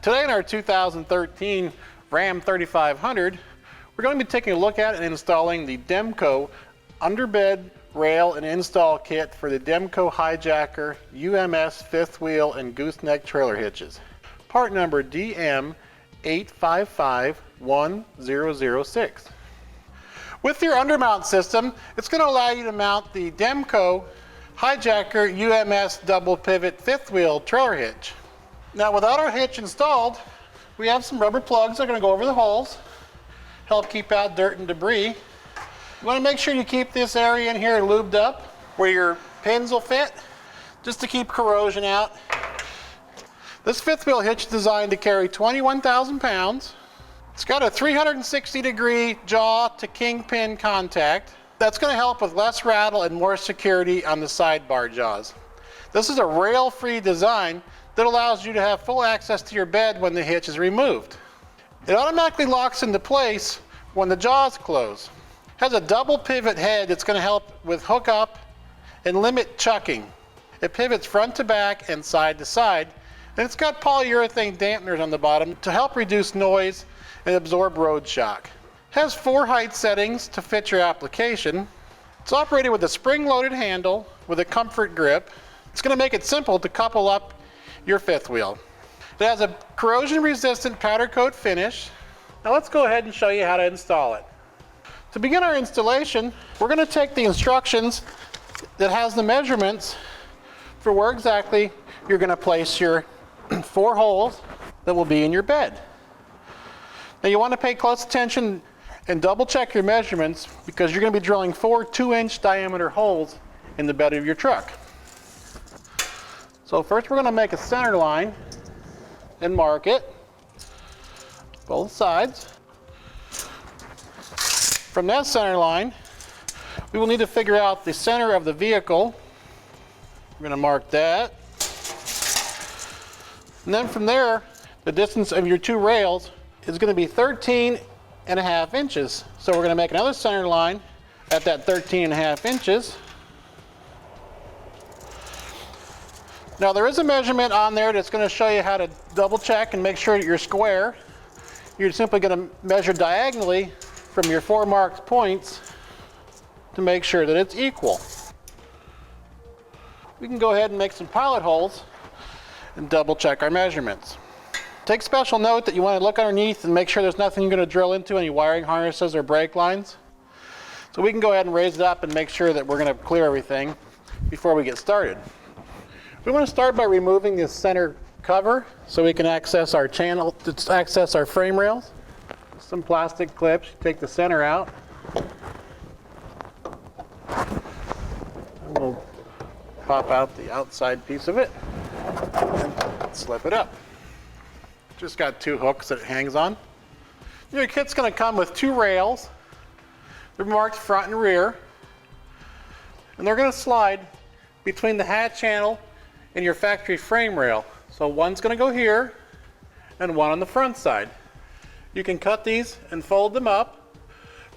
Today in our 2013 Ram 3500, we're going to be taking a look at and installing the Demco Underbed Rail and Install Kit for the Demco Hijacker UMS fifth wheel and Gooseneck trailer hitches. Part number DM85510006. With your undermount system, it's going to allow you to mount the Demco Hijacker UMS double pivot fifth wheel trailer hitch. Now without our hitch installed, we have some rubber plugs that are going to go over the holes, help keep out dirt and debris. You want to make sure you keep this area in here lubed up where your pins will fit, just to keep corrosion out. This fifth wheel hitch is designed to carry 21,000 pounds. It's got a 360-degree jaw to kingpin contact. That's going to help with less rattle and more security on the sidebar jaws. This is a rail-free design that allows you to have full access to your bed when the hitch is removed. It automatically locks into place when the jaws close. It has a double pivot head that's going to help with hookup and limit chucking. It pivots front to back and side to side, and it's got polyurethane dampeners on the bottom to help reduce noise and absorb road shock. It has 4 height settings to fit your application. It's operated with a spring-loaded handle with a comfort grip. It's going to make it simple to couple up your fifth wheel. It has a corrosion-resistant powder coat finish. Now let's go ahead and show you how to install it. To begin our installation, we're going to take the instructions that has the measurements for where exactly you're going to place your 4 holes that will be in your bed. Now you want to pay close attention and double check your measurements because you're going to be drilling 4 2-inch diameter holes in the bed of your truck. So first we're going to make a center line and mark it, both sides. From that center line, we will need to figure out the center of the vehicle. We're going to mark that. And then from there, the distance of your 2 rails is going to be 13.5 inches. So we're going to make another center line at that 13.5 inches. Now there is a measurement on there that's going to show you how to double check and make sure that you're square. You're simply going to measure diagonally from your 4 marked points to make sure that it's equal. We can go ahead and make some pilot holes and double check our measurements. Take special note that you want to look underneath and make sure there's nothing you're going to drill into, any wiring harnesses or brake lines. So we can go ahead and raise it up and make sure that we're going to clear everything before we get started. We want to start by removing this center cover so we can access our channel, access our frame rails. Some plastic clips, take the center out. And we'll pop out the outside piece of it and slip it up. Just got 2 hooks that it hangs on. Your kit's going to come with 2 rails. They're marked front and rear. And they're going to slide between the hatch channel and your factory frame rail. So one's going to go here and one on the front side. You can cut these and fold them up.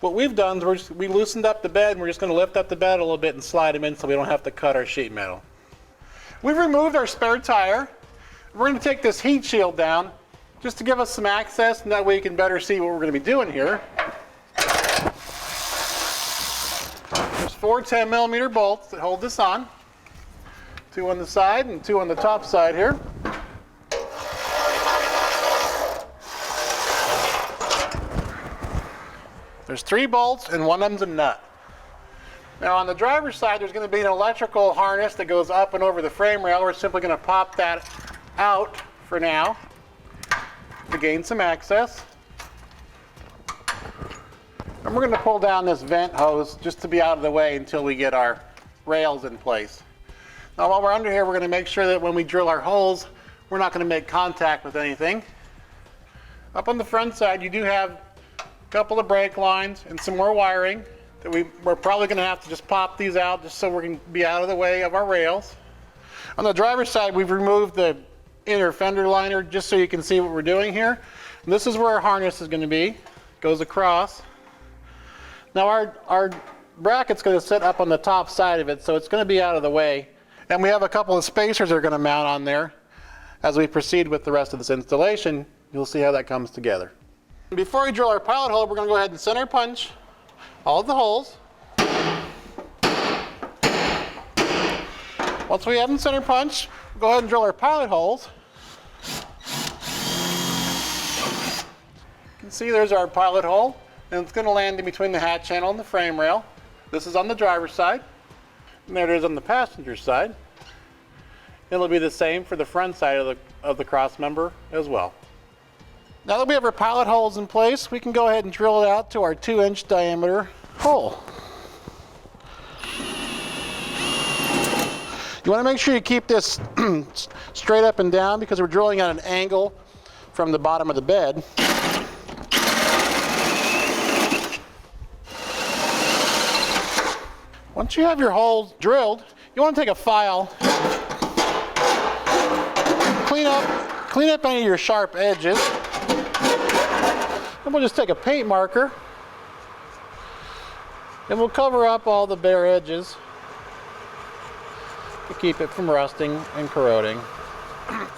What we've done is we loosened up the bed and we're just going to lift up the bed a little bit and slide them in so we don't have to cut our sheet metal. We've removed our spare tire. We're going to take this heat shield down just to give us some access, and that way you can better see what we're going to be doing here. There's 4 10mm bolts that hold this on. 2 on the side and 2 on the top side here. There's 3 bolts and one of them's a nut. Now on the driver's side, there's going to be an electrical harness that goes up and over the frame rail. We're simply going to pop that out for now to gain some access. And we're going to pull down this vent hose just to be out of the way until we get our rails in place. Now while we're under here, we're going to make sure that when we drill our holes, we're not going to make contact with anything. Up on the front side, you do have a couple of brake lines and some more wiring that we're probably going to have to just pop these out just so we can be out of the way of our rails. On the driver's side, we've removed the inner fender liner just so you can see what we're doing here. And this is where our harness is going to be. Goes across. Now our bracket's going to sit up on the top side of it, so it's going to be out of the way. And we have a couple of spacers that are going to mount on there. as we proceed with the rest of this installation, you'll see how that comes together. Before we drill our pilot hole, we're going to go ahead and center punch all of the holes. Once we have them center punched, we'll go ahead and drill our pilot holes. You can see there's our pilot hole, and it's going to land in between the hatch channel and the frame rail. This is on the driver's side, and there it is on the passenger side. It'll be the same for the front side of the cross member as well. Now that we have our pilot holes in place, we can go ahead and drill it out to our 2-inch diameter hole. You want to make sure you keep this straight up and down because we're drilling at an angle from the bottom of the bed. Once you have your holes drilled, you want to take a file, clean up any of your sharp edges. And we'll just take a paint marker and we'll cover up all the bare edges to keep it from rusting and corroding.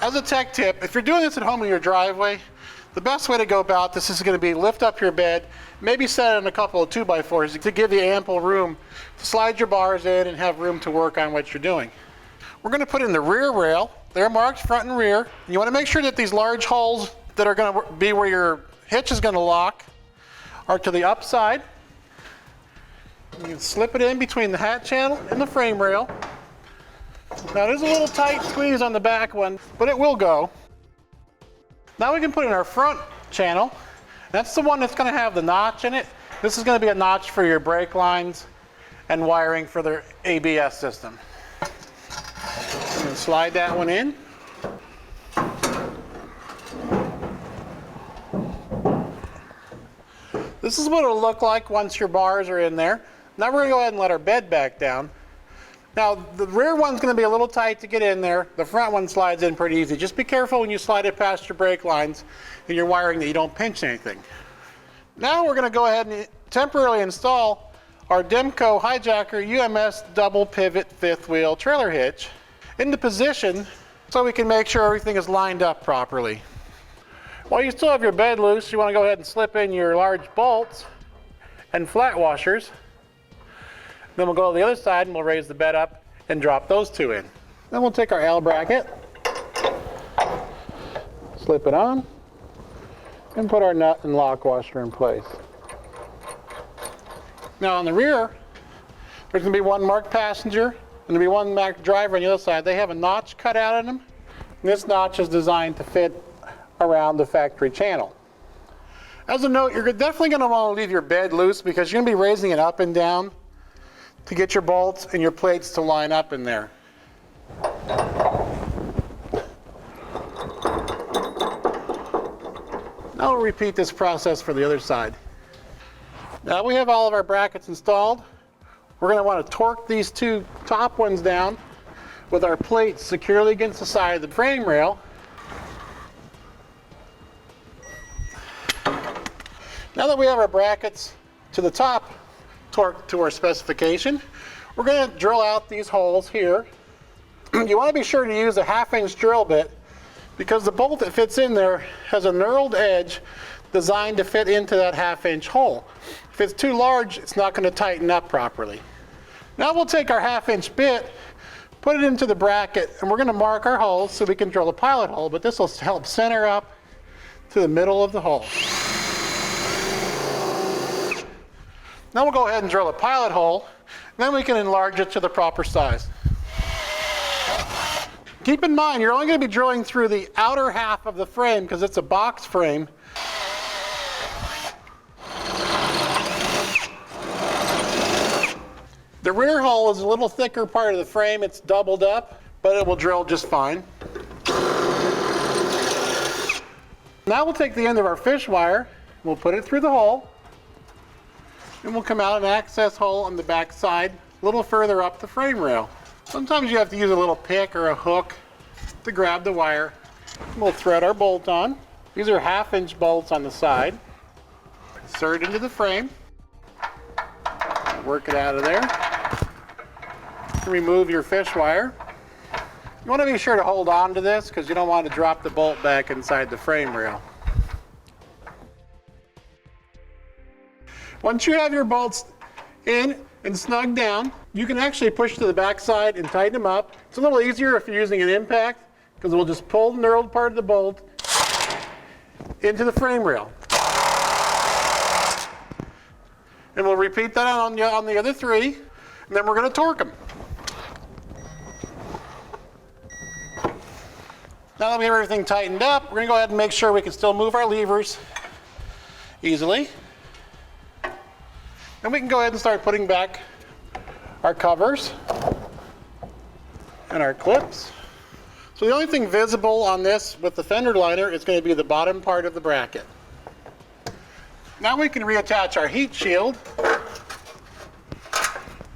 As a tech tip, if you're doing this at home in your driveway, the best way to go about this is going to be lift up your bed, maybe set it in a couple of 2x4s to give you ample room to slide your bars in and have room to work on what you're doing. We're going to put in the rear rail. They're marked front and rear. And you want to make sure that these large holes that are going to be where your hitch is going to lock are to the upside. You can slip it in between the hatch channel and the frame rail. Now there's a little tight squeeze on the back one, but it will go. Now we can put in our front channel. That's the one that's going to have the notch in it. This is going to be a notch for your brake lines and wiring for the ABS system. And slide that one in. This is what it'll look like once your bars are in there. Now we're going to go ahead and let our bed back down. Now the rear one's going to be a little tight to get in there. The front one slides in pretty easy. Just be careful when you slide it past your brake lines and your wiring that you don't pinch anything. Now we're going to go ahead and temporarily install our Demco Hijacker UMS double pivot fifth wheel trailer hitch into position so we can make sure everything is lined up properly. While you still have your bed loose, you want to go ahead and slip in your large bolts and flat washers. Then we'll go to the other side and we'll raise the bed up and drop those two in. Then we'll take our L bracket, slip it on, and put our nut and lock washer in place. Now on the rear, there's going to be one marked passenger and there'll be one marked driver on the other side. They have a notch cut out in them. And this notch is designed to fit around the factory channel. As a note, you're definitely going to want to leave your bed loose because you're going to be raising it up and down to get your bolts and your plates to line up in there. Now we'll repeat this process for the other side. Now we have all of our brackets installed. We're going to want to torque these two top ones down with our plates securely against the side of the frame rail. Now that we have our brackets to the top torqued to our specification, we're going to drill out these holes here. You want to be sure to use a 1/2-inch drill bit because the bolt that fits in there has a knurled edge designed to fit into that 1/2-inch hole. If it's too large, it's not going to tighten up properly. Now we'll take our 1/2-inch bit, put it into the bracket, and we're going to mark our holes so we can drill a pilot hole, but this will help center up to the middle of the hole. Now we'll go ahead and drill a pilot hole, and then we can enlarge it to the proper size. Keep in mind, you're only going to be drilling through the outer half of the frame because it's a box frame. The rear hole is a little thicker part of the frame. It's doubled up, but it will drill just fine. Now we'll take the end of our fish wire, we'll put it through the hole, and we'll come out an access hole on the back side, a little further up the frame rail. Sometimes you have to use a little pick or a hook to grab the wire. We'll thread our bolt on. These are 1/2-inch bolts on the side. Insert into the frame. Work it out of there. Remove your fish wire. You want to be sure to hold on to this because you don't want to drop the bolt back inside the frame rail. Once you have your bolts in and snug down, you can actually push to the back side and tighten them up. It's a little easier if you're using an impact because we'll just pull the knurled part of the bolt into the frame rail. And we'll repeat that on the other three, and then we're going to torque them. Now that we have everything tightened up, we're going to go ahead and make sure we can still move our levers easily. And we can go ahead and start putting back our covers and our clips. So the only thing visible on this with the fender liner is going to be the bottom part of the bracket. Now we can reattach our heat shield.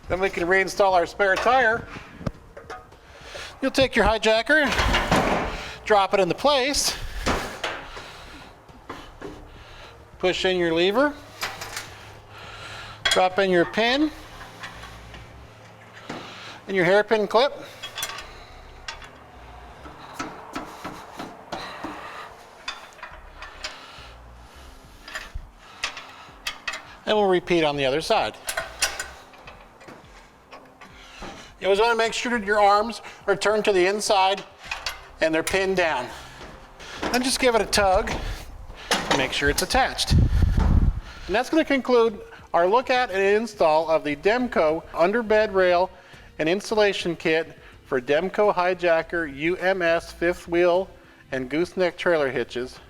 Then we can reinstall our spare tire. You'll take your hijacker, drop it into place, push in your lever, drop in your pin and your hairpin clip. And we'll repeat on the other side. You always want to make sure that your arms are turned to the inside and they're pinned down. Then just give it a tug and make sure it's attached. And that's going to conclude our look at and install of the Demco underbed rail and installation kit for Demco Hijacker UMS fifth wheel and gooseneck trailer hitches,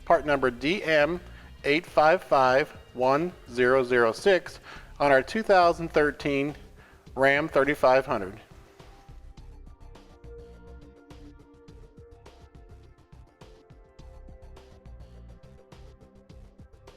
part number DM85511006 on our 2013 Ram 3500.